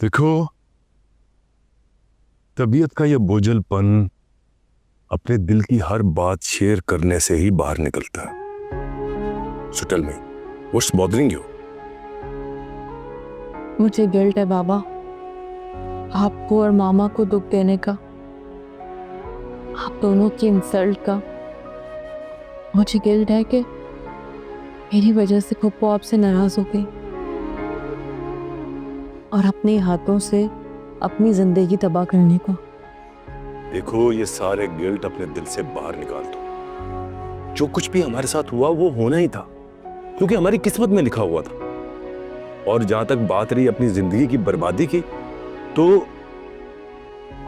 देखो, तबीयत का ये बोझलपन अपने दिल की हर बात शेयर करने से ही बाहर निकलता है। So tell me, what's bothering you? मुझे गिल्ट है बाबा, आपको और मामा को दुख देने का, आप दोनों की इंसल्ट का। मुझे गिल्ट है कि मेरी वजह से पप्पू आपसे नाराज हो गई और अपने हाथों से अपनी जिंदगी तबाह करने को। देखो, ये सारे गिल्ट अपने दिल से बाहर निकाल दो। जो कुछ भी हमारे साथ हुआ वो होना ही था, क्योंकि हमारी किस्मत में लिखा हुआ था। और जहां तक बात रही अपनी जिंदगी की बर्बादी की, तो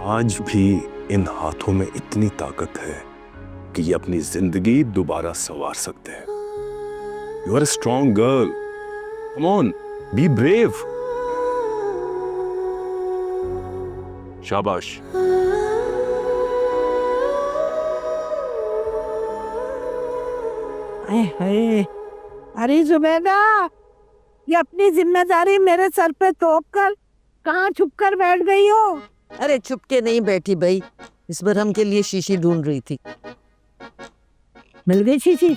आज भी इन हाथों में इतनी ताकत है कि ये अपनी जिंदगी दोबारा संवार सकते हैं। You are a strong girl, come on, be brave. शाबाश। अरे अरे जुबैदा, ये अपनी जिम्मेदारी मेरे सर पे थोप कर कहाँ छुप कर बैठ गई हो? अरे छुप के नहीं बैठी भाई, इस बार हम के लिए शीशी ढूंढ रही थी। मिल गई शीशी?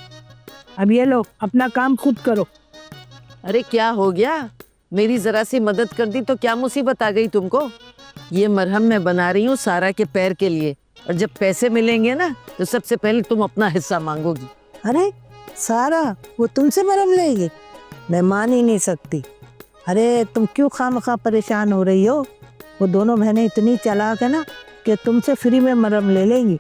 अब ये लो, अपना काम खुद करो। अरे क्या हो गया, मेरी जरा सी मदद कर दी तो क्या मुसीबत आ गई तुमको? ये मरहम मैं बना रही हूँ सारा के पैर के लिए, और जब पैसे मिलेंगे ना तो सबसे पहले तुम अपना हिस्सा मांगोगी। अरे सारा, वो तुमसे मरहम लेगी? मैं मान ही नहीं सकती। अरे तुम क्यों खामखा परेशान हो रही हो? वो दोनों बहनें इतनी चालाक है ना कि तुमसे फ्री में मरहम ले लेंगी।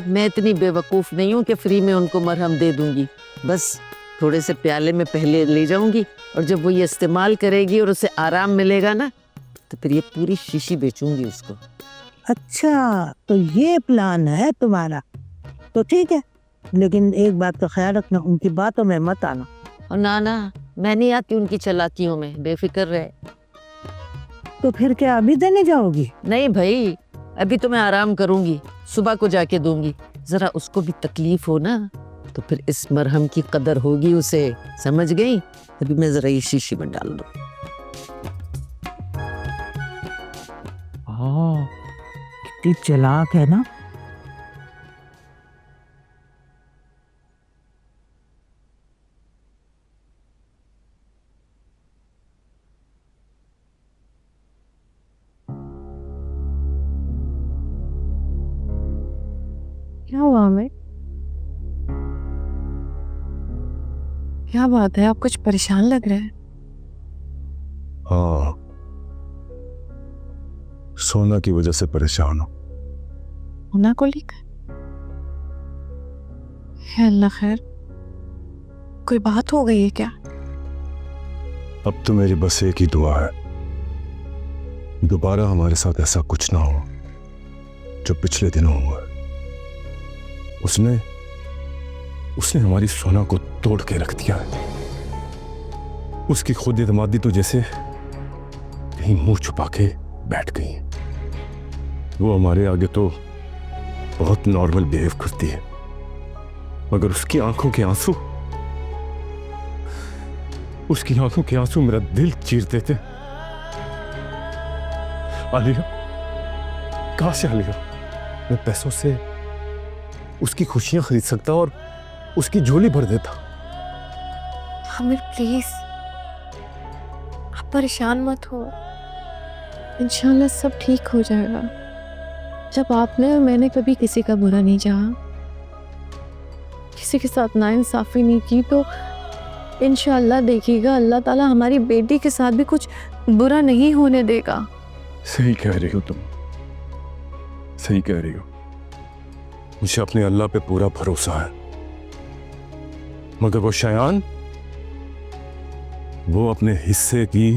मैं इतनी बेवकूफ नहीं हूँ कि फ्री में उनको मरहम दे दूंगी। बस थोड़े से प्याले में पहले ले जाऊंगी, और जब वो ये इस्तेमाल करेगी और उसे आराम मिलेगा ना, तो फिर ये पूरी शीशी बेचूंगी उसको। अच्छा, तो ये प्लान है तुम्हारा? तो ठीक है, लेकिन एक बात का ख्याल रखना, उनकी बातों में मत आना। और ना, मैं नहीं आती उनकी चालाकियों में, बेफिक्र रहे। तो फिर क्या अभी देने जाओगी? नहीं भाई, अभी तो मैं आराम करूंगी, सुबह को जाके दूंगी। जरा उसको भी तकलीफ हो ना, तो फिर इस मरहम की कदर होगी उसे, समझ गई? अभी मैं जरा ये शीशी में डाल दूं। हाँ, कितनी चालाक है ना। क्या हुआ हमें? क्या बात है, आप कुछ परेशान लग रहे हैं। हाँ, सोना की वजह से परेशान हो। होना को लेकर? है अल्लाह खैर, कोई बात हो गई है क्या? अब तो मेरी बस एक ही दुआ है, दोबारा हमारे साथ ऐसा कुछ ना हो जो पिछले दिनों हुआ। उसने हमारी सोना को तोड़ के रख दिया है। उसकी खुद एतमादी तो जैसे कहीं मुंह छुपा के बैठ गई है। वो हमारे आगे तो बहुत नॉर्मल बिहेव करती है, मगर उसकी आंखों के आंसू मेरा दिल चीर देते। आलिया, कहां से आलिया? मैं पैसों से उसकी खुशियां खरीद सकता और उसकी झोली भर देता। आमिर प्लीज, आप परेशान मत हो, इंशाल्लाह सब ठीक हो जाएगा। जब आपने और मैंने कभी किसी का बुरा नहीं चाहा, किसी के साथ नाइंसाफी नहीं की, तो इंशाल्लाह देखिएगा अल्लाह ताला हमारी बेटी के साथ भी कुछ बुरा नहीं होने देगा। सही कह रही हो तुम, सही कह रही हो। मुझे अपने अल्लाह पे पूरा भरोसा है, मगर वो शयान, वो अपने हिस्से की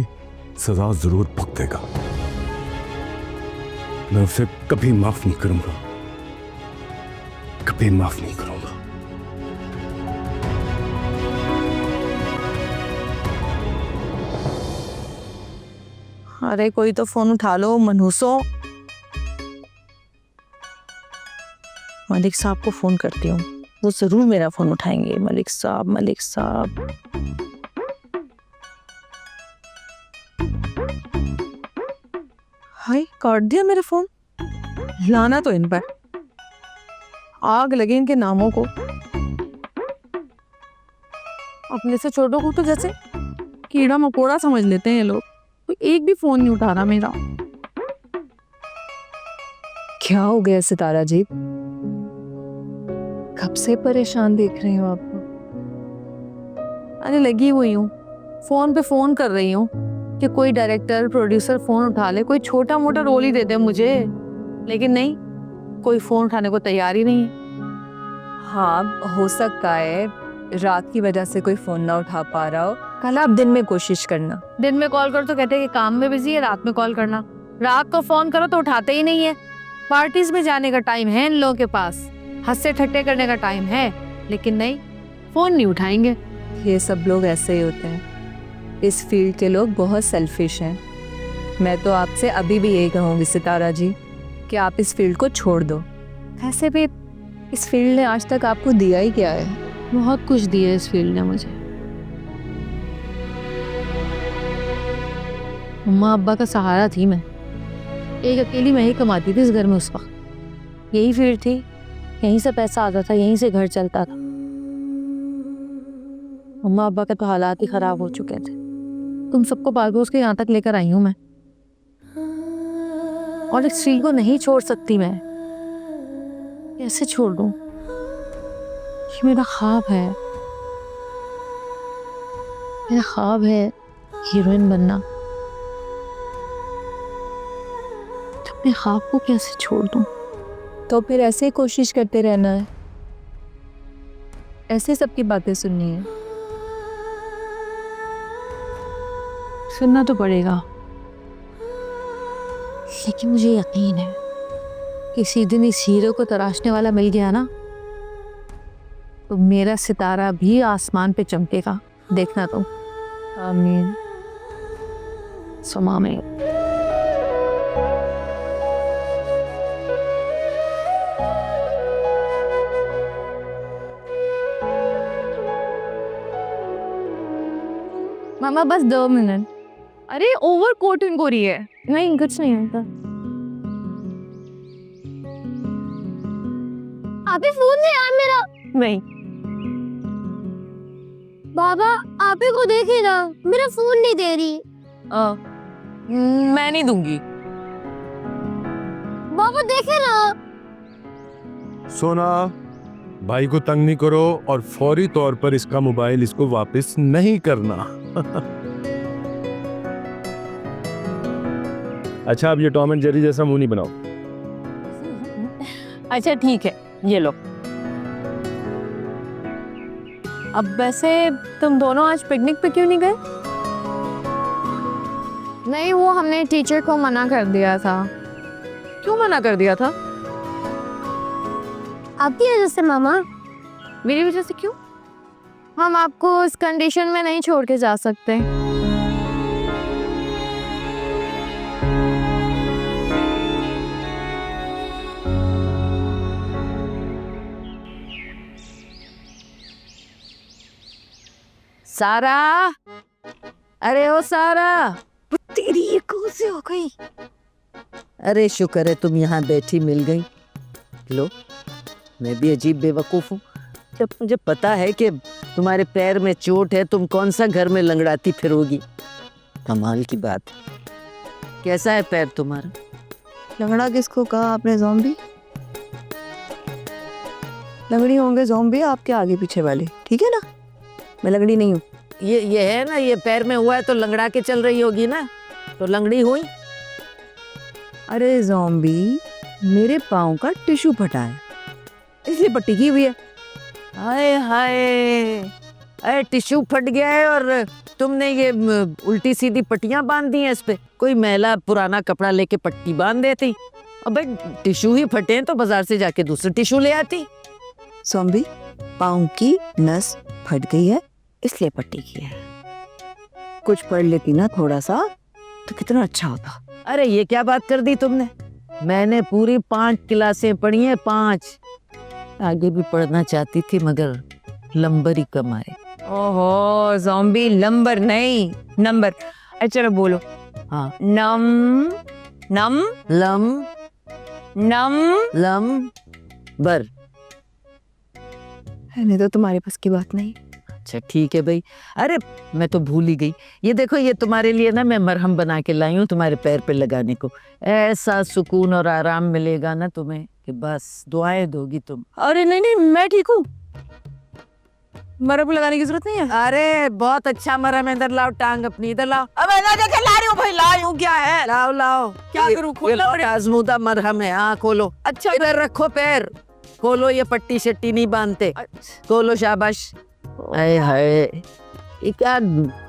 सजा जरूर भुगतेगा। मैं उसे कभी माफ नहीं करूंगा, कभी माफ नहीं करूंगा। अरे कोई तो फोन उठा लो मनहूसो। मलिक साहब को फोन करती हूँ, वो जरूर मेरा फोन उठाएंगे। मलिक साहब, मलिक साहब। भाई काट दिया मेरा फोन। लाना तो इन पर आग लगे इनके नामों को। अपने से छोटों को तो जैसे कीड़ा मकोड़ा समझ लेते हैं ये लोग। कोई एक भी फोन नहीं उठा रहा मेरा। क्या हो गया सितारा जी? कब से परेशान देख रही हूँ आपको? अरे लगी हुई हूँ, फोन पे फोन कर रही हूँ कि कोई डायरेक्टर प्रोड्यूसर फोन उठा ले, कोई छोटा मोटा रोल ही दे दे मुझे। लेकिन नहीं, कोई फोन उठाने को तैयार ही नहीं है। हाँ, हो सकता है रात की वजह से कोई फोन ना उठा पा रहा हो। कल आप दिन में कोशिश करना। दिन में कॉल करो तो कहते हैं कि काम में बिजी है, रात में कॉल करना। रात को फोन करो तो उठाते ही नहीं है। पार्टीज में जाने का टाइम है इन लोगों के पास, हंसे ठट्टे करने का टाइम है, लेकिन नहीं, फोन नहीं उठाएंगे। ये सब लोग ऐसे ही होते हैं। इस फील्ड के लोग बहुत सेल्फिश हैं। मैं तो आपसे अभी भी यही कहूँगी सितारा जी कि आप इस फील्ड को छोड़ दो। ऐसे भी इस फील्ड ने आज तक आपको दिया ही क्या है? बहुत कुछ दिया इस फील्ड ने मुझे। मम्मा अब्बा का सहारा थी मैं। एक अकेली मैं ही कमाती थी इस घर में उस वक्त। यही फील्ड थी, यहीं से पैसा आता था, यहीं से घर चलता था। मम्मा अब्बा के तो हालात ही खराब हो चुके थे। तुम सबको पाल पोस के यहाँ तक लेकर आई हूँ मैं, और इस फील्ड को नहीं छोड़ सकती मैं। कैसे छोड़ दूँ? ये मेरा ख्वाब है, मेरा ख्वाब है हीरोइन बनना। तो अपने ख्वाब को कैसे छोड़ दूं? तो फिर ऐसे ही कोशिश करते रहना है, ऐसे सबकी बातें सुननी है। सुनना तो पड़ेगा, लेकिन मुझे यकीन है किसी दिन इस हीरो को तराशने वाला मिल गया ना, तो मेरा सितारा भी आसमान पे चमकेगा। देखना तुम। आमीन। सुमा में मामा बस 2 मिनट। अरे ओवर कोटिंग हो रही है। नहीं, कुछ नहीं होता। आपे फोन दे यार मेरा। नहीं, बाबा आपे को देखे ना, मेरा फोन नहीं दे रही। मैं नहीं दूंगी। बाबा देखे ना। सोना, भाई को तंग नहीं करो और फौरी तौर पर इसका मोबाइल इसको वापस नहीं करना। अच्छा, अब ये टॉम एंड जेरी जैसा मुंह नहीं बनाओ। अच्छा ठीक है, ये लो। अब वैसे तुम दोनों आज पिकनिक पे क्यों नहीं गए? नहीं, वो हमने टीचर को मना कर दिया था। क्यों मना कर दिया था? आपकी वजह से मामा। मेरी वजह से क्यों? हम आपको इस कंडीशन में नहीं छोड़ के जा सकते। सारा, अरे ओ सारा, तेरी ये कौन सी हो गई? अरे शुक्र है तुम यहाँ बैठी मिल गई। लो, मैं भी अजीब बेवकूफ हूँ। जब मुझे पता है कि तुम्हारे पैर में चोट है, तुम कौन सा घर में लंगड़ाती फिरोगी। कमाल की बात। कैसा है पैर तुम्हारा? लंगड़ा किसको कहा आपने? ज़ॉम्बी? लंगड़ी होंगे ज़ॉम्बी आपके आगे पीछे वाले, ठीक है ना? मैं लंगड़ी नहीं हूँ। ये है ना, ये पैर में हुआ है तो लंगड़ा के चल रही होगी ना, तो लंगड़ी हुई। अरे ज़ॉम्बी, मेरे पाँव का टिश्यू फटा है, इसलिए पट्टी की हुई है। हाय हाय, अरे टिश्यू फट गया है और तुमने ये उल्टी सीधी पट्टियां बांध दी हैं इस पे। कोई मैला पुराना कपड़ा लेके पट्टी बांध देती। अबे टिश्यू ही फटे हैं तो बाजार से जाके दूसरे टिश्यू ले आती। ज़ॉम्बी, पाँव की नस फट गई है इसलिए पट्टी की है। कुछ पढ़ लेती ना थोड़ा सा तो कितना अच्छा होता। अरे ये क्या बात कर दी तुमने? मैंने पूरी 5 क्लासें पढ़ी हैं, 5। आगे भी पढ़ना चाहती थी मगर लंबर ही कम आए। ओहो ज़ॉम्बी, लंबर नहीं, नंबर। अच्छा चलो बोलो। हाँ, नम नम लम नम लम बर। नहीं तो तुम्हारे पास की बात नहीं। अच्छा ठीक है भाई। अरे मैं तो भूल ही गई, ये देखो ये तुम्हारे लिए ना मैं मरहम बना के लाई हूँ तुम्हारे पैर पे लगाने को। ऐसा सुकून और आराम मिलेगा ना तुम्हें कि बस दुआएं दोगी तुम। अरे नहीं नहीं, मैं ठीक हूँ, मरहम लगाने की जरूरत नहीं है। अरे बहुत अच्छा मरहम है, इधर लाओ टांग अपनी, इधर लाओ। अब ना देखे ला रही हूँ भाई, ला रही हूँ, क्या है, लाओ लाओ। क्या करूँ, खोलना पड़ेगा? आजमूदा मरहम है, हाँ खोलो। अच्छा इधर रखो पैर, खोलो, ये पट्टी शट्टी नहीं बांधते, खोलो, शाबाश। आए हाय, ये क्या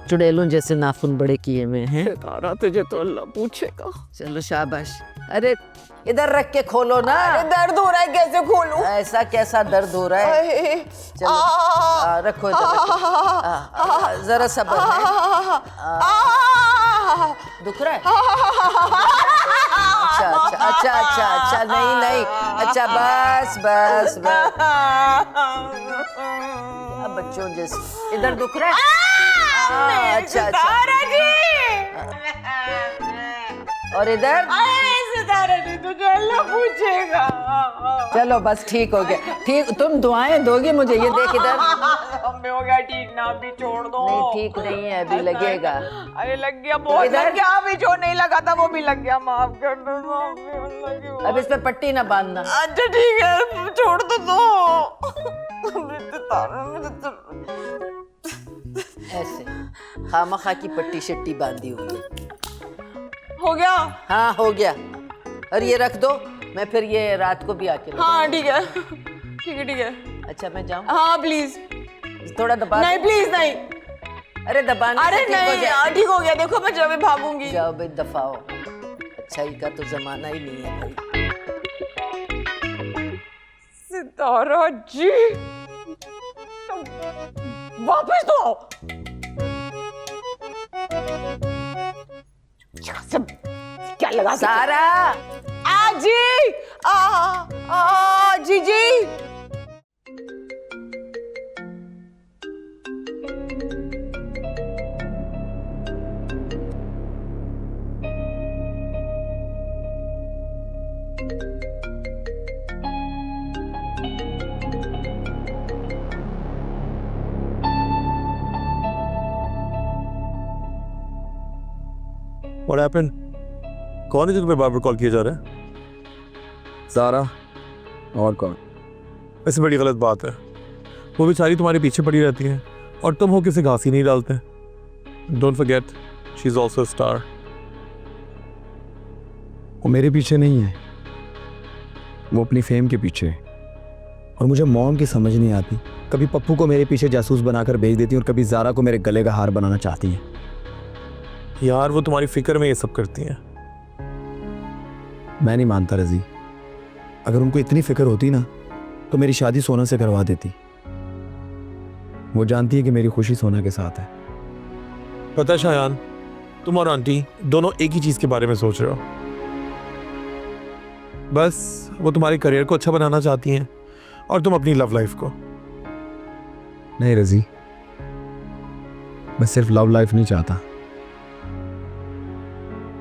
चुड़ैलों जैसे नाखून बड़े किए हुए हैं। तारा तुझे तो अल्लाह पूछेगा। चलो शाबाश। अरे इधर रख के खोलो ना। दर्द हो रहा है, कैसे खोलूं? ऐसा कैसा दर्द हो रहा है? चलो रखो इधर, रखो। जरा सब्र है। दुख रहा है? अच्छा अच्छा अच्छा अच्छा अच्छा, नहीं नहीं, अच्छा बस बस बस। अब बच्चों जैसे इधर दुख रहा है? अच्छा अच्छा। और इधर? तुझे अल्लाह पूछेगा। चलो बस ठीक हो गया, ठीक। तुम दुआएं दोगी मुझे, ये देख इधर। अम्मी हो गया ठीक ना, अभी छोड़ दो। नहीं ठीक नहीं है, अभी लगेगा। अरे लग गया, बहुत लग गया, अभी जो नहीं लगा था वो भी लग गया, माफ कर दो। अब इस पे पट्टी ना बांधना। अच्छा ठीक है, छोड़ दो ऐसे खामखा की पट्टी शट्टी बांधी हुई है। हो गया? हाँ हो गया। और ये रख दो, मैं फिर ये रात को भी आके हाँ ठीक है ठीक है ठीक है। अच्छा मैं जाऊँ? हाँ प्लीज। थोड़ा दबा। नहीं प्लीज नहीं। अरे दबाने अरे से ठीक हो नहीं, जाए। ठीक हो गया, देखो मैं जब भी भागूंगी। जाओ भाई दफाओ, अच्छाई का तो जमाना ही नहीं है भाई। सितारा जी वापस तो आओ। सब क्या लगा सारा, जी जी जी। What happened? कौन है जो तुम्हें बार-बार कॉल किया जा रहा है? सारा और कौन? वैसे बड़ी गलत बात है, वो बेचारी तुम्हारे पीछे पड़ी रहती है और तुम हो किसी घास ही नहीं डालते। Don't forget she is also a star. वो मेरे पीछे नहीं है, वो अपनी फेम के पीछे है। और मुझे मॉम की समझ नहीं आती, कभी पप्पू को मेरे पीछे जासूस बनाकर भेज देती है और कभी ज़ारा को मेरे गले का हार बनाना चाहती है। यार वो तुम्हारी फिक्र में ये सब करती हैं। मैं नहीं मानता रजी, अगर उनको इतनी फिक्र होती ना तो मेरी शादी सोना से करवा देती। वो जानती है कि मेरी खुशी सोना के साथ है। पता है शायान, तुम और आंटी दोनों एक ही चीज के बारे में सोच रहे हो। बस वो तुम्हारे करियर को अच्छा बनाना चाहती हैं और तुम अपनी लव लाइफ को। नहीं रजी, मैं सिर्फ लव लाइफ नहीं चाहता,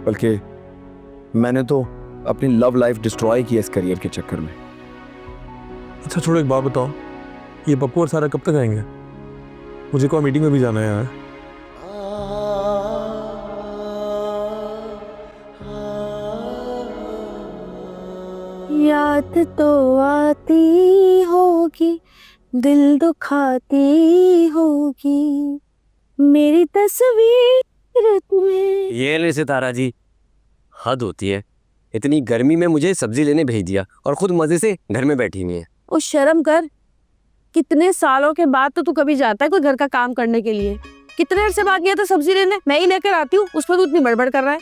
बल्कि मैंने तो अपनी लव लाइफ डिस्ट्रॉय की इस करियर के चक्कर में। अच्छा छोड़ो, एक बात बताओ, ये पप्पू और सारा कब तक आएंगे? मुझे कोई मीटिंग में भी जाना है यार। याद तो आती होगी, दिल दुखाती होगी, मेरी तस्वीर तुम्हें। ये ले सितारा जी, हद होती है। इतनी गर्मी में मुझे सब्जी लेने भेज दिया और खुद मजे से घर में बैठी हुई है। ओ शर्म कर, कितने सालों के बाद तो तू कभी जाता है कोई घर का काम करने के लिए? कितने देर से बाद गया था सब्जी लेने, मैं ही लेकर आती हूँ, उस पर तू इतनी बड़बड़ कर रहा है।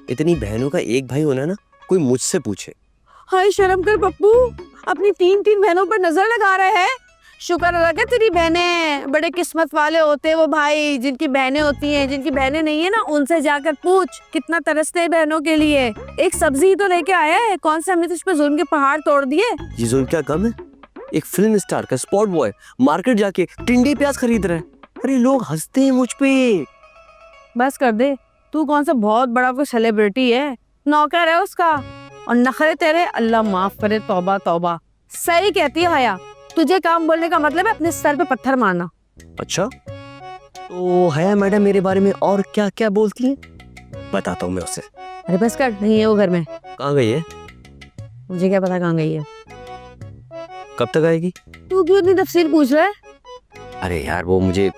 इतनी बहनों का एक भाई होना ना, कोई मुझसे पूछे। हाय शर्म कर पप्पू, अपनी तीन बहनों पर नजर लगा रहे हैं। शुक्र अदा कर तेरी बहनें बड़े किस्मत वाले होते हैं वो भाई, जिनकी बहनें होती हैं। जिनकी बहनें नहीं है ना, उनसे जाकर पूछ कितना तरसते हैं बहनों के लिए। एक सब्जी ही तो लेके आया है, कौन से हमने तुझ पे जुल्म के पहाड़ तोड़ दिए। ये जुल्म क्या कम है? एक फिल्म स्टार का स्पॉट बॉय मार्केट जाके टिंडे प्याज खरीद रहा है। अरे लोग हंसते हैं मुझ पे। बस कर दे, तू कौन सा बहुत बड़ा कोई सेलिब्रिटी है। नौकर है उसका, और नखरे तेरे अल्लाह माफ करे, तौबा तौबा। सही कहती है हया, तुझे काम बोलने का मतलब है अपने सर पे पत्थर मारना। अच्छा, तो है मैडम मेरे बारे में और क्या क्या बोलती है? बताता हूँ मैं उससे। अरे बस कर, नहीं है वो घर में। कहाँ गई है? मुझे क्या पता कहाँ गई है। कब तक आएगी? तू क्यों इतनी तफसील पूछ रहा है? अरे यार, वो मुझे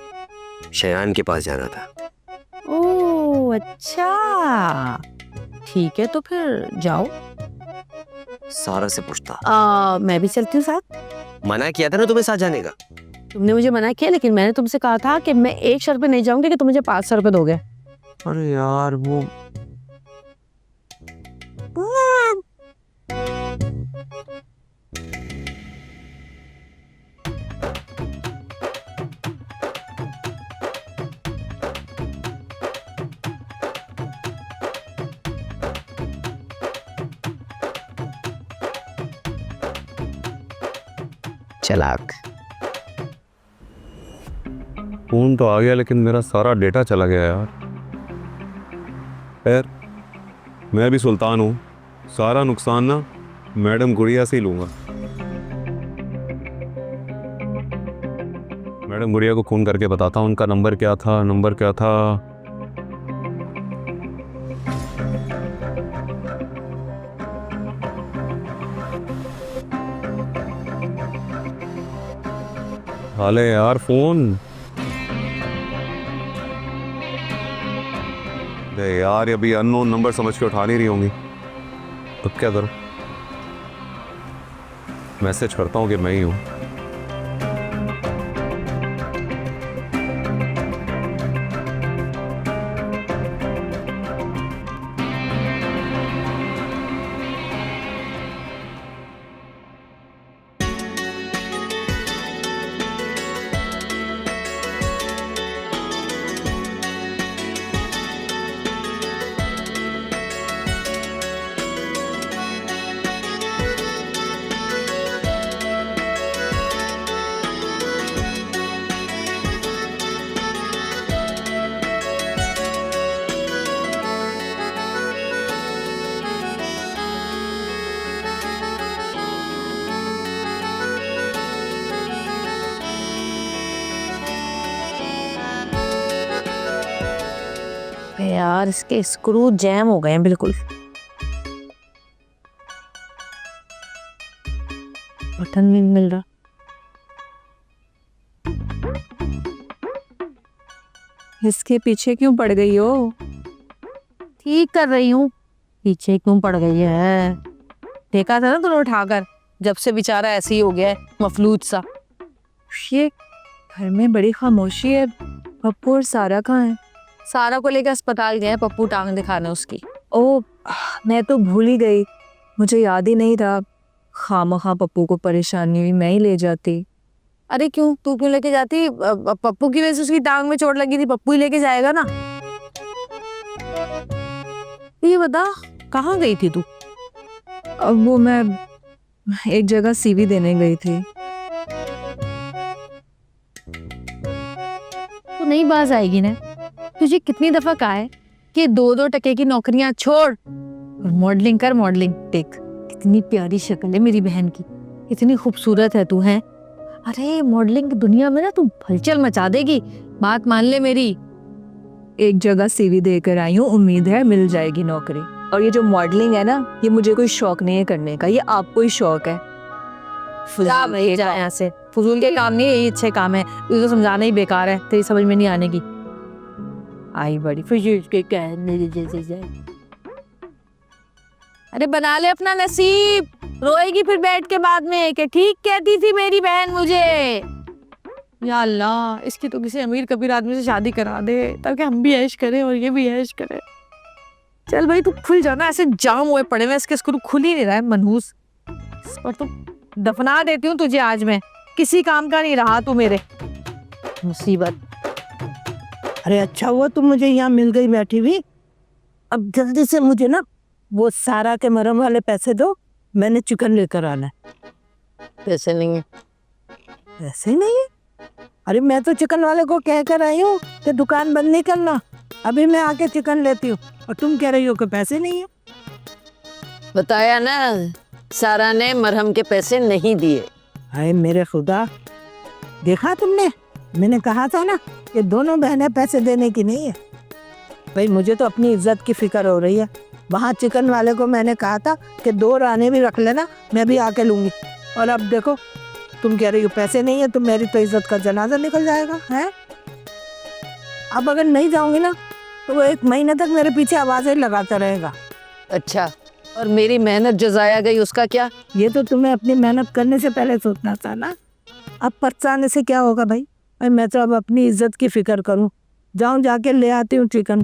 शयान के पास जाना था। ओह अच्छा, ठीक है तो फिर जाओ। सारा से पूछता। मैं भी चलती हूँ साथ। मना किया था ना तुम्हें साथ जाने का। तुमने मुझे मना किया, लेकिन मैंने तुमसे कहा था कि मैं एक शर्त पे नहीं जाऊंगी कि तुम मुझे 500 रुपए दोगे। अरे यार वो चालाक। फोन तो आ गया लेकिन मेरा सारा डेटा चला गया यार। खैर, मैं भी सुल्तान हूँ, सारा नुकसान ना मैडम गुड़िया से ही लूँगा। मैडम गुड़िया को फ़ोन करके बताता हूँ उनका नंबर क्या था, नंबर क्या था। हाले यार फ़ोन। अरे यार, अभी अननोन नंबर समझ के उठा नहीं रही होंगी, अब क्या करूं? मैसेज करता हूं कि मैं ही हूं। यार इसके स्क्रू जैम हो गए हैं बिल्कुल। बटन नहीं मिल रहा। इसके पीछे क्यों पड़ गई हो? ठीक कर रही हूँ। पीछे क्यों पड़ गई है? देखा था ना तूने उठाकर, जब से बेचारा ऐसे ही हो गया है, मफलूज सा। ये घर में बड़ी खामोशी है। पप्पू और सारा कहाँ हैं? सारा को लेकर अस्पताल गए हैं, पप्पू टांग दिखाने उसकी। ओ, मैं तो भूल ही गई, मुझे याद ही नहीं था। खामखा पप्पू को परेशानी हुई, मैं ही ले जाती। अरे क्यों, तू क्यों लेके जाती? पप्पू की वजह से उसकी टांग में चोट लगी थी, पप्पू ही लेके जाएगा ना। ये बता, कहाँ गई थी तू? अब वो मैं एक जगह सीवी देने गई थी। तू नहीं बाज आएगी ना? तुझे कितनी दफा कहा है कि 2-2 टके की नौकरियां छोड़ और मॉडलिंग कर। मॉडलिंग देख, कितनी प्यारी शक्ल है मेरी बहन की, कितनी खूबसूरत है तू है। अरे मॉडलिंग की दुनिया में ना तू हलचल मचा देगी, बात मान ले मेरी। एक जगह सीवी देकर आई हूँ, उम्मीद है मिल जाएगी नौकरी। और ये जो मॉडलिंग है ना, ये मुझे कोई शौक नहीं है करने का, ये आपको ही शौक है। जा यहाँ से, फजूल के काम नहीं है, ये अच्छे काम है। तुझे तो समझाना ही बेकार है, तेरी समझ में नहीं आने की। आई बड़ी फजूल के कहने जैसे जाए। अरे बना ले अपना नसीब, रोएगी फिर बैठ के बाद में कि ठीक कहती थी मेरी बहन मुझे। या अल्लाह, इसकी तो किसी अमीर कबीर आदमी से शादी करा दे ताकि हम भी ऐश करें और ये भी ऐश करे। चल भाई तू खुल जाना, ऐसे जाम हुए पड़े हैं इसके स्क्रू खुल ही नहीं रहा है मनहूस। इस पर तो दफना देती हूँ तुझे आज मैं, किसी काम का नहीं रहा तू मेरे। मुसीबत। अरे अच्छा हुआ तुम मुझे यहाँ मिल गई बैठी हुई। अब जल्दी से मुझे ना वो सारा के मरहम वाले पैसे दो, मैंने चिकन लेकर आना है। पैसे नहीं है। पैसे नहीं है? अरे मैं तो चिकन वाले को कह कर आई हूँ कि दुकान बंद नहीं करना, अभी मैं आके चिकन लेती हूँ, और तुम कह रही हो कि पैसे नहीं है। बताया ना, सारा ने मरहम के पैसे नहीं दिए। हाय मेरे खुदा, देखा तुमने, मैंने कहा था ना कि दोनों बहनें पैसे देने की नहीं है। भाई मुझे तो अपनी इज्जत की फिक्र हो रही है। वहाँ चिकन वाले को मैंने कहा था कि 2 राने भी रख लेना, मैं भी आके लूँगी। और अब देखो तुम कह रही हो पैसे नहीं है, तो मेरी तो इज्जत का जनाजा निकल जाएगा है। अब अगर नहीं जाऊँगी ना तो वो 1 महीने तक मेरे पीछे आवाज़ें लगाता रहेगा। अच्छा, और मेरी मेहनत जो जाया गई उसका क्या? ये तो तुम्हें अपनी मेहनत करने से पहले सोचना था ना। अब पछताने से क्या होगा भाई। अरे मैं तो अब अपनी इज्जत की फिक्र करूँ। जाऊँ जाके ले आती हूँ चिकन।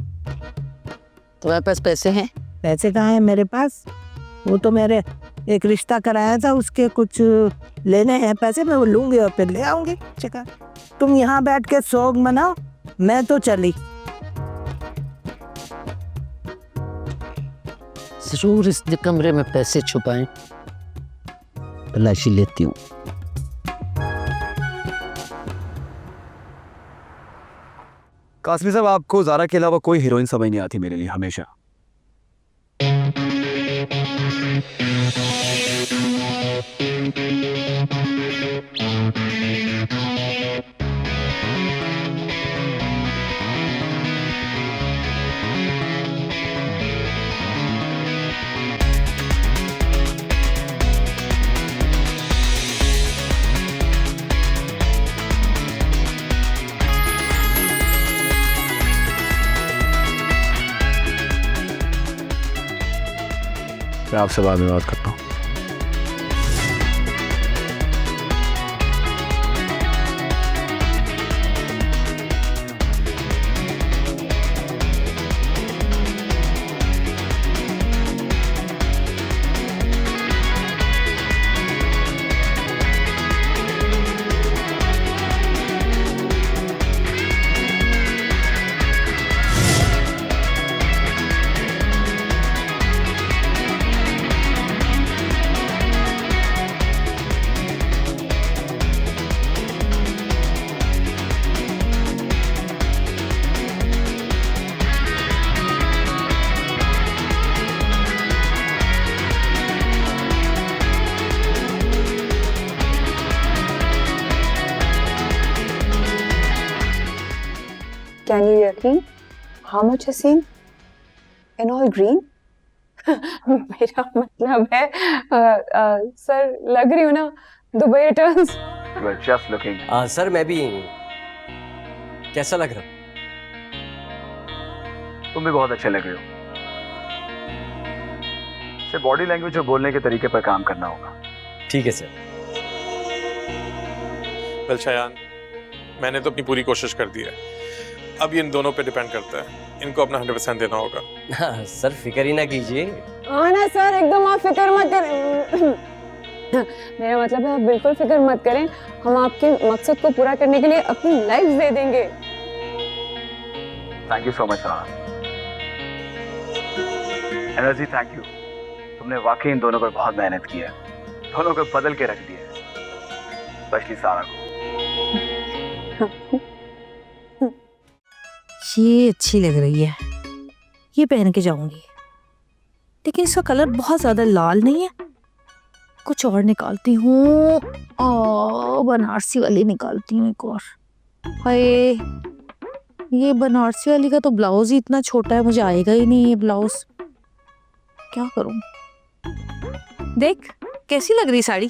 तुम्हारे पास पैसे हैं? पैसे कहाँ हैं मेरे पास? वो तो मेरे एक रिश्ता कराया था, उसके कुछ लेने हैं पैसे, मैं वो लूँगी और फिर ले आऊँगी चिकन। तुम यहाँ बैठ के शौक मनाओ, मैं तो चली। जरूर इस कमरे में पैसे छुपाएं, तलाशी लेती हूँ। कासमी साहब, आपको ज़ारा के अलावा कोई हीरोइन समझ नहीं आती मेरे लिए हमेशा। मैं आपसे बाद में बात करता हूँ। Can you yaqeen? How much is seen? In all green? मेरा मतलब है सर, लग रही हूँ ना Dubai returns. You are just looking. Sir मैं भी कैसा लग रहा? तुम भी बहुत अच्छे लग रहे हो। सिर्फ बॉडी लैंग्वेज और बोलने के तरीके पर काम करना होगा। ठीक है सर। वेल शायान, मैंने तो अपनी पूरी कोशिश कर दी है। अब ये इन दोनों पे डिपेंड करता है, इनको अपना 100% देना होगा। हाँ सर, फिक्र ही ना कीजिए। हाँ ना सर, एकदम आप फिक्र मत करें। मेरा मतलब है आप बिल्कुल फिक्र मत करें, हम आपके मकसद को पूरा करने के लिए अपनी लाइफ दे देंगे। थैंक यू सो मच सारा। Energy, thank you. तुमने वाकई इन दोनों पर बहुत मेहनत की है, दोनों को बदल के रख दिया है, स्पेशली सारा को। ये अच्छी लग रही है, ये पहन के जाऊंगी, लेकिन इसका कलर बहुत ज्यादा लाल नहीं है। कुछ और निकालती हूँ, बनारसी वाली निकालती हूँ एक और। हाय, ये बनारसी वाली का तो ब्लाउज ही इतना छोटा है, मुझे आएगा ही नहीं ये ब्लाउज। क्या करूँ? देख कैसी लग रही साड़ी।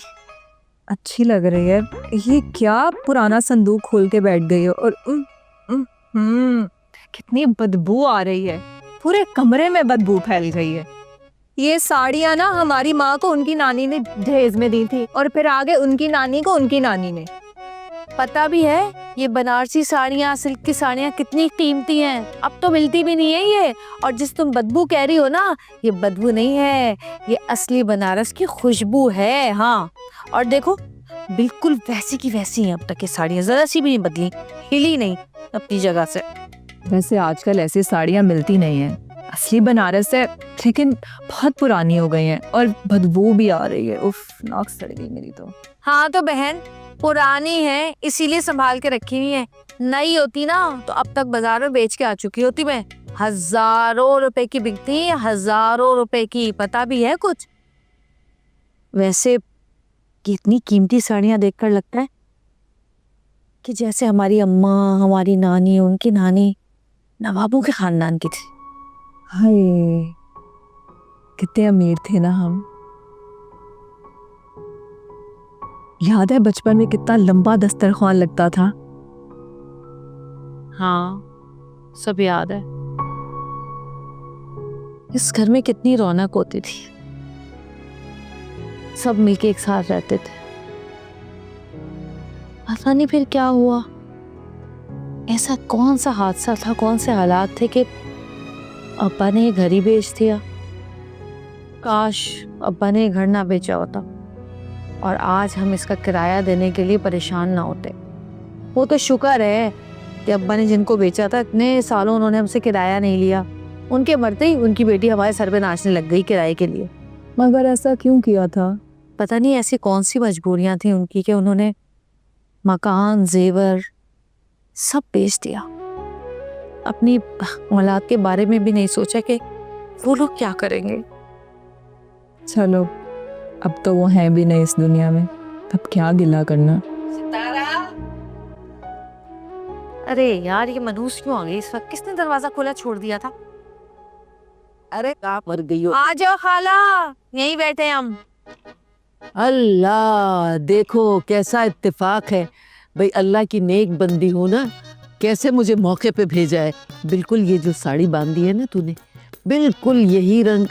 अच्छी लग रही है। ये क्या पुराना संदूक खोल के बैठ गई हो, और कितनी बदबू आ रही है, पूरे कमरे में बदबू फैल गई है। ये साड़ियाँ ना हमारी माँ को उनकी नानी ने दहेज में दी थी, और फिर आगे उनकी नानी को उनकी नानी ने। पता भी है ये बनारसी साड़ियाँ, सिल्क की साड़ियाँ कितनी कीमती हैं, अब तो मिलती भी नहीं है ये। और जिस तुम बदबू कह रही हो ना, ये बदबू नहीं है, ये असली बनारस की खुशबू है। हाँ, और देखो बिल्कुल वैसी की वैसी हैं अब तक ये साड़ियाँ, जरा सी भी नहीं बदली, हिली नहीं अपनी जगह से। वैसे आजकल ऐसी साड़ियाँ मिलती नहीं हैं, असली बनारस है, लेकिन बहुत पुरानी हो गई हैं और बदबू भी आ रही है। उफ, नाक सड़ गई मेरी तो। हाँ तो बहन, पुरानी है इसीलिए संभाल के रखी हुई है, नई होती ना तो अब तक बाजार में बेच के आ चुकी होती मैं। हजारों रुपए की बिकती है, हजारों रुपए की, पता भी है कुछ। वैसे कितनी कीमती साड़ियाँ देखकर लगता है कि जैसे हमारी अम्मा, हमारी नानी, उनकी नानी नवाबों के खानदान की थी। हाय, कितने अमीर थे ना हम। याद है बचपन में कितना लंबा दस्तरख्वान लगता था। हाँ, सब याद है। इस घर में कितनी रौनक होती थी, सब मिलके एक साथ रहते थे। पता नहीं फिर क्या हुआ, ऐसा कौन सा हादसा था, कौन से हालात थे कि अब्बा ने ये घर ही बेच दिया। काश अब्बा ने ये घर ना बेचा होता और आज हम इसका किराया देने के लिए परेशान ना होते। वो तो शुक्र है कि अब्बा ने जिनको बेचा था इतने सालों उन्होंने हमसे किराया नहीं लिया। उनके मरते ही उनकी बेटी हमारे सर पे नाचने लग गई किराए के लिए। मगर ऐसा क्यों किया था? पता नहीं ऐसी कौन सी मजबूरियां थी उनकी कि उन्होंने मकान, जेवर सब बेच दिया। अपनी औलाद के बारे में भी नहीं सोचा कि वो लोग क्या करेंगे। चलो, अब तो वो हैं भी नहीं इस दुनिया में, अब क्या गिला करना। अरे यार, ये मनहूस क्यों आ गई इस वक्त? किसने दरवाजा खोला छोड़ दिया था? अरे कहाँ मर गई हो? आ जाओ खाला, यहीं बैठे हम। अल्लाह, देखो कैसा इत्तेफाक है भाई, अल्लाह की नेक बंदी हो ना, कैसे मुझे मौके पे भेजा है। बिल्कुल ये जो साड़ी बांधी है ना तूने, बिल्कुल यही रंग,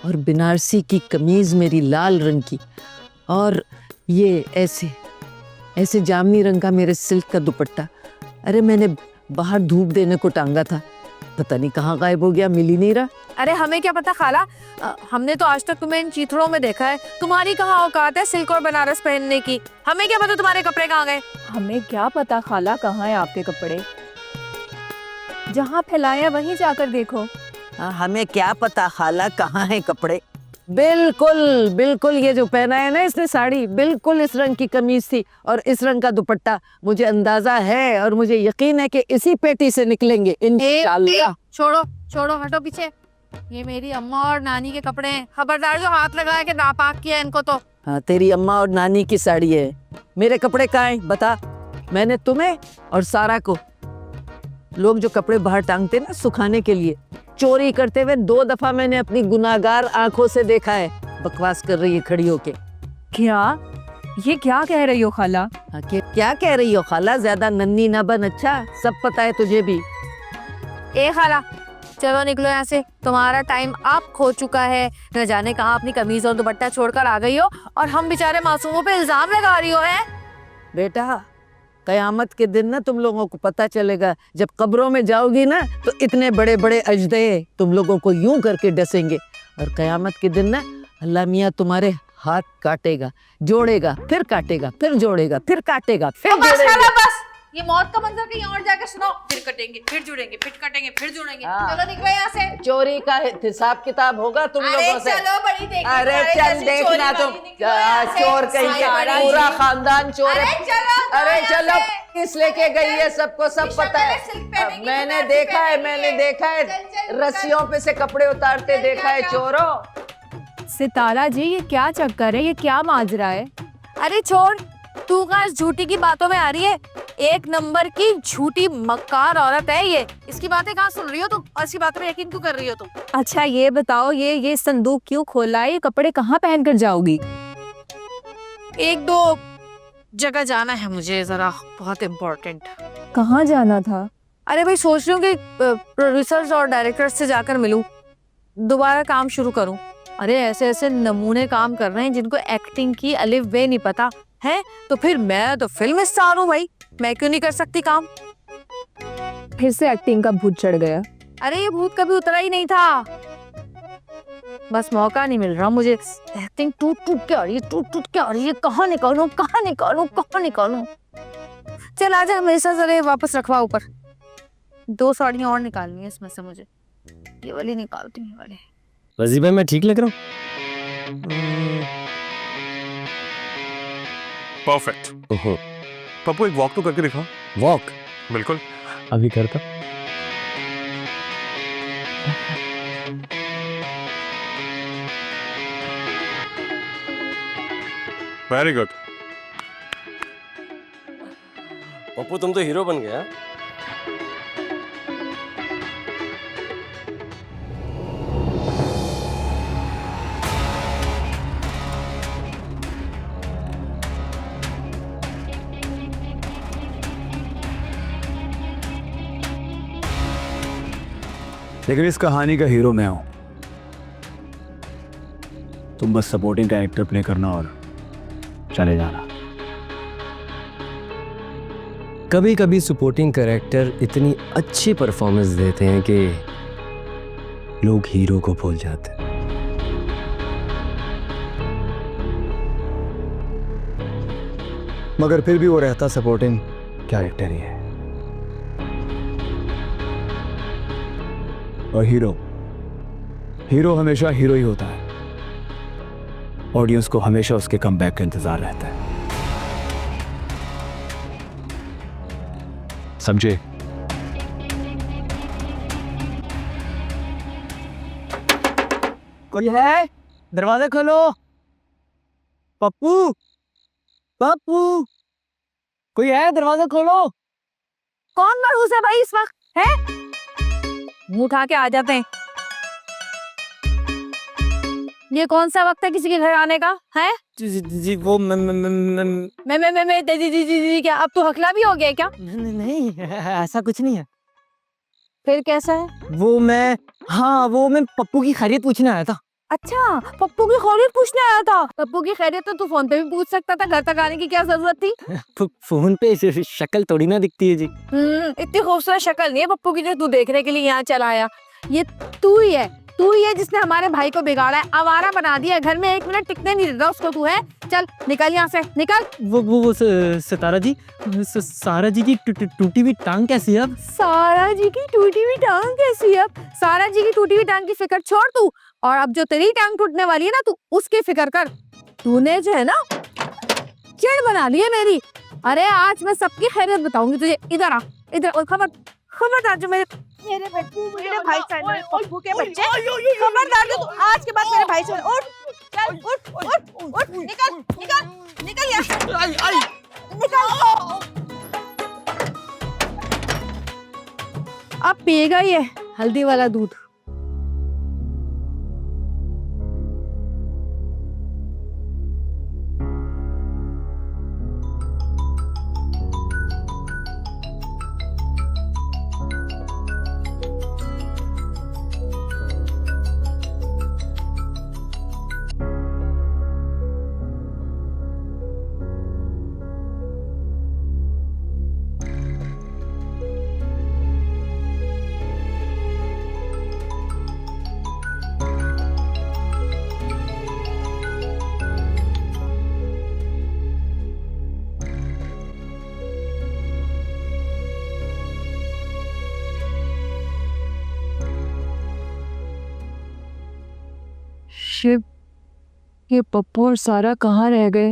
और बनारसी की कमीज मेरी लाल रंग की, और ये ऐसे ऐसे जामनी रंग का मेरे सिल्क का दुपट्टा। अरे मैंने बाहर धूप देने को टांगा था, पता नहीं कहाँ गायब हो गया, मिल ही नहीं रहा। अरे हमें क्या पता खाला, हमने तो आज तक तुम्हें इन चीथड़ों में देखा है। तुम्हारी कहाँ औकात है सिल्क और बनारस पहनने की? हमें क्या पता तुम्हारे कपड़े कहाँ गए? हमें क्या पता खाला कहाँ है आपके कपड़े? जहाँ फैलाया वहीं जाकर देखो। हमें क्या पता खाला कहाँ है कपड़े। बिल्कुल बिल्कुल, ये जो पहना है ना इसने साड़ी, बिल्कुल इस रंग की कमीज थी और इस रंग का दुपट्टा। मुझे अंदाजा है और मुझे यकीन है कि इसी पेटी से निकलेंगे इंशाल्लाह। छोड़ो छोड़ो, हटो पीछे। ये मेरी अम्मा और नानी के कपड़े हैं, खबरदार जो हाथ लगाया कि नापाक किया इनको तो। हाँ, तेरी अम्मा और नानी की साड़ी है, मेरे कपड़े कहाँ हैं बता। मैंने तुम्हें और सारा को, लोग जो कपड़े बाहर टांगते ना सुखाने के लिए, चोरी करते हुए 2 दफा मैंने अपनी गुनाहगार आंखों से देखा है। बकवास कर रही है खड़ी होके। क्या? ये क्या कह रही हो खाला? हाँ, क्या कह रही हो खाला? ज्यादा नन्ही ना बन, अच्छा सब पता है तुझे भी। ए खाला, चलो निकलो यहाँ से, तुम्हारा टाइम आप खो चुका है। न जाने कहाँ अपनी कमीज और दुपट्टा छोड़कर आ गई हो और हम बेचारे मासूमों पे इल्जाम लगा रही हो। है बेटा, कयामत के दिन ना तुम लोगों को पता चलेगा, जब कब्रों में जाओगी ना तो इतने बड़े बड़े अजदे तुम लोगों को यूं करके डसेंगे, और कयामत के दिन ना अल्लाह मियाँ तुम्हारे हाथ काटेगा, जोड़ेगा, फिर काटेगा, फिर जोड़ेगा, फिर काटेगा, फिर जोड़ेगा। बस, ये मौत का मंजर कहीं और जाकर सुनाओ। फिर कटेंगे, फिर जुड़ेंगे, फिर कटेंगे, फिर जुड़ेंगे। चलो निकलो यहाँ से। चोरी का हिसाब किताब होगा तुम लोगों से। चलो बड़ी देखी। अरे चल देखना तुम, चोर कहीं का, पूरा खानदान चोर है। अरे चलो, किस लेके गई है सबको सब पता है। मैंने देखा है, मैंने देखा है, रस्सियों पे से कपड़े उतारते देखा है चोरों। सितारा जी, ये क्या चक्कर है? ये क्या माजरा है? अरे छोड़, तू कहाँ इस झूठी की बातों में आ रही है? एक नंबर की झूठी मक्कार औरत है ये। इसकी बातें कहाँ सुन रही हो तुम? और इसकी बातों में यकीन क्यों कर रही हो तुम? अच्छा ये बताओ, ये संदूक क्यों खोला है? ये कपड़े कहाँ पहन कर जाओगी? 1-2 जगह जाना है मुझे जरा, बहुत इम्पोर्टेंट। कहाँ जाना था? अरे भाई, सोच रही हूँ कि प्रोड्यूसर्स और डायरेक्टर्स से जाकर मिलूं, दोबारा काम शुरू करूं। अरे ऐसे ऐसे नमूने काम कर रहे हैं जिनको एक्टिंग की अलिफ बे नहीं पता है, तो फिर मैं तो फिल्म स्टार हूँ भाई, मैं क्यों नहीं कर सकती काम? फिर से एक्टिंग का भूत चढ़ गया। अरे ये भूत कभी उतरा ही नहीं था, बस मौका नहीं मिल रहा मुझे। एक्टिंग टूट टूट के आ रही है, टूट टूट के आ रही है। कहाँ निकालूं, कहाँ निकालूं, कहाँ निकालूं? चल आजा मेरे साथ, जरा वापस रखवा ऊपर। 2 साड़ियाँ और निकालनी है इसमें से मुझे, ये वाली निकालती हूँ। वाले वजीर भाई, मैं ठीक लग रहा हूँ? परफेक्ट। पप्पू, एक वॉक तो करके दिखाओ। वॉक? बिल्कुल। अभी करता। Very good. पप्पू तुम तो हीरो बन गया। लेकिन इस कहानी का हीरो मैं हूं। तुम बस सपोर्टिंग कैरेक्टर प्ले करना और चले जाना। कभी कभी सपोर्टिंग कैरेक्टर इतनी अच्छी परफॉर्मेंस देते हैं कि लोग हीरो को भूल जाते हैं। मगर फिर भी वो रहता सपोर्टिंग कैरेक्टर ही है। और हीरो हमेशा हीरो ही होता है। ऑडियंस को हमेशा उसके कमबैक का इंतजार रहता है। समझे? कोई है? दरवाजा खोलो। पप्पू, पप्पू, कोई है? दरवाजा खोलो। कौन मरहूस है भाई इस वक्त है? मुंह उठा के आ जाते हैं। ये कौन सा वक्त है किसी के घर आने का है? जी वो मैं दीदी क्या अब तो हकला भी हो गया क्या? नहीं, ऐसा कुछ नहीं है। फिर कैसा है? वो मैं पप्पू की खैरियत पूछने आया था। अच्छा, पप्पू की खैरियत पूछने आया था। पप्पू की खैरियत तो तू फोन पे भी पूछ सकता था, घर तक आने की क्या जरूरत थी? फोन पे शक्ल थोड़ी ना दिखती है जी। इतनी खूबसूरत शक्ल नहीं है पप्पू की जो तू देखने के लिए यहाँ चला आया। ये तू ही है जिसने हमारे भाई को बिगाड़ा है, आवारा बना दिया है। घर में 1 मिनट टिकने नहीं देता उसको। तू है, चल निकल यहाँ से, निकल। वो सितारा जी, सारा जी की टूटी हुई टांग कैसी है अब? सारा जी की टूटी हुई टांग कैसी है अब? सारा जी की टूटी हुई टांग की फिक्र छोड़ तू, और अब जो तेरी टांग टूटने वाली है ना, तू उसकी फिक्र कर। तूने जो है ना चिड़ बना ली है मेरी। अरे आज मैं सबकी खैरियत बताऊंगी तुझे। इधर आ, इधर। और खबरदार जो मेरे भाई से पप्पू के बच्चे, खबरदार जो तू आज के बाद मेरे भाई से। उठ, चल उठ, निकल यहाँ से, निकल। अब पिएगा ये हल्दी वाला दूध। शिव, ये पप्पू और सारा कहाँ रह गए?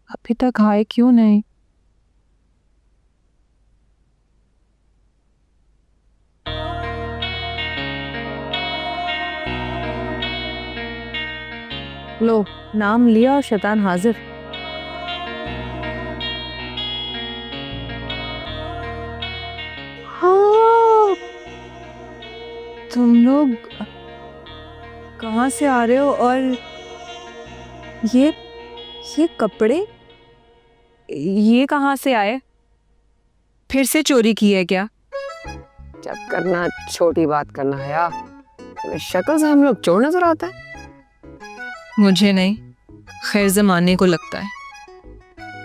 अभी तक आए क्यों नहीं? लो, नाम लिया और शैतान हाजिर। हाँ, तुम लोग कहाँ से आ रहे हो? और ये कपड़े ये कहाँ से आए? फिर से चोरी की है क्या? जब करना छोटी बात करना है यार। तुम्हें शक्ल से हम लोग चोर नजर आता है? मुझे नहीं, खैर जमाने को लगता है।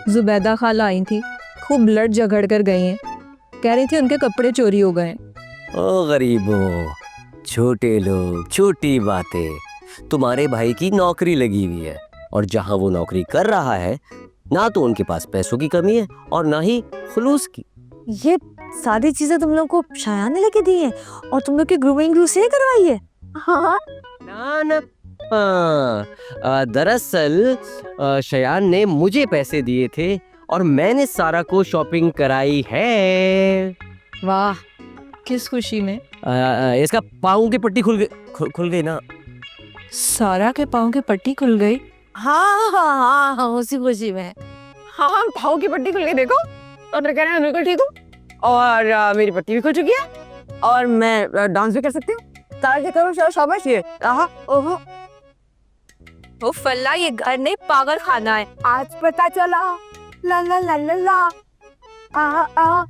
जुबैदा खाला आई थी, खूब लड़ झगड़ कर गई हैं। कह रही थी उनके कपड़े चोरी हो गए। ओ गरीबों, छोटे लोग, छोटी बातें। तुम्हारे भाई की नौकरी लगी हुई है, और जहां वो नौकरी कर रहा है ना तो उनके पास पैसों की कमी है और ना ही खुलूस की। ये सारी चीजें तुम लोग को शायान ने लेके दी है और तुम लोग की ग्रूमिंग से करवाई है? हाँ ना दरअसल शयान ने मुझे पैसे दिए थे और मैंने सारा को शॉपिंग कराई है। वाह, किस खुशी में? इसका पाँव की पट्टी खुल गई ना। सारा के पाँव की पट्टी खुल गई? हाँ हाँ हाँ हाँ उसी खुशी में। हाँ हाँ भाव की पट्टी खुल के देखो और मैं कह रहा हूँ बिल्कुल ठीक हूँ और मेरी पट्टी भी खुल चुकी है और मैं डांस भी कर सकती हूँ। तारा करो शाबाश ये आहा ओहो। वो फल्ला ये घर नहीं पागल खाना है। आज पता चला ला ला ला ला ला आ आ